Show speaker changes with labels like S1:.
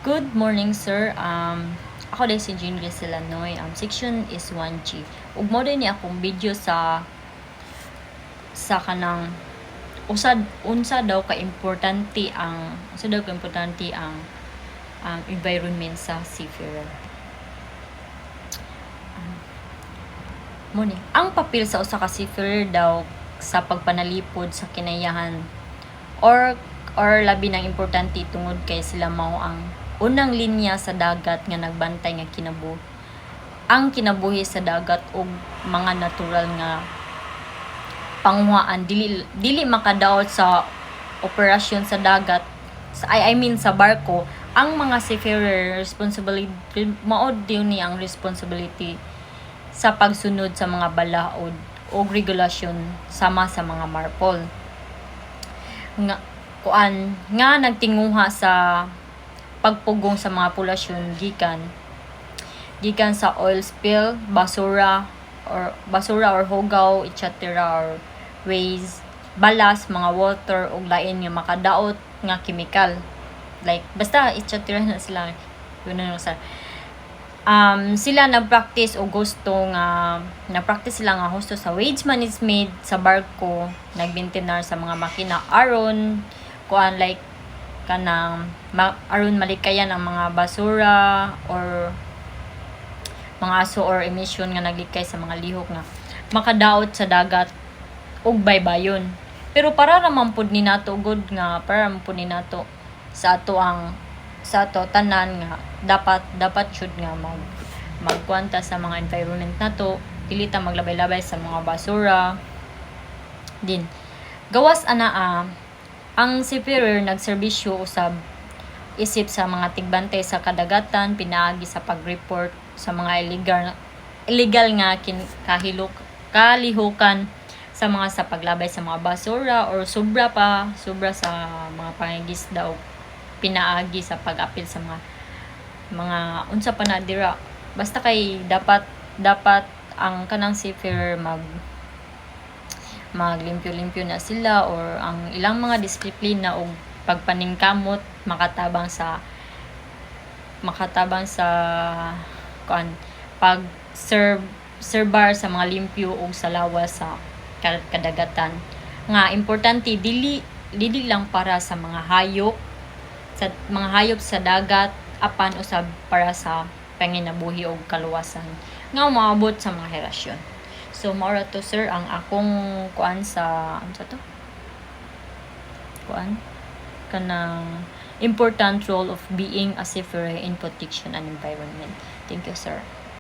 S1: Good morning, sir. Ako din si Jean Silanoy. Section is 1G. Ug mo din ni akong video sa kanang unsa daw ka importante ang environment sa seafarer. Mo ni, ang papel sa usa ka seafarer daw sa pagpanalipod sa kinayahan or labi ng importante tungod kay sila mao ang unang linya sa dagat nga nagbantay nga kinabuhi sa dagat ug mga natural nga panguhaan dili makadaot sa operasyon sa dagat sa barko. Ang mga seafarer responsibility mao ni ang responsibility sa pagsunod sa mga balaod o regulasyon sama sa mga marpol nga nagtinguha sa pagpugong sa mga polusyon gikan sa oil spill, basura or hugaw, etc. or waste, balas, mga water ug lain nga makadaot nga chemical. Like basta etc. na sila. Yun na sa sila nag-practice o nag-practice sila nga husto sa waste management sa barko, nagmaintenar sa mga makina aron like aron malikayan ang mga basura or mga aso or emission nga naglikay sa mga lihok nga makadaot sa dagat ug baybayon. Pero para naman pud ni nato sa ato tanan nga dapat should nga magkwanta sa mga environment nato, dili ta maglabay-labay sa mga basura din. Gawas ang seafarer nagserbisyo usab isip sa mga tigbantay sa kadagatan, pinaagi sa pag-report sa mga illegal nga kalihukan sa paglabay sa mga basura or sobra sa mga pangingisda o pinaagi sa pag-apil sa mga unsa pa na dira. Basta kay dapat ang kanang seafarer maglimpyo-limpyo na sila or ang ilang mga disiplina o pagpaningkamot makatabang sa serbar sa mga limpyo o sa lawas sa kadagatan nga importante dili lang para sa mga hayop sa dagat apan usab para sa panginabuhi o kaluwasan nga maabot sa mga henerasyon. So mao to sir ang akong kanang important role of being a seafarer in protection and environment. Thank you, sir.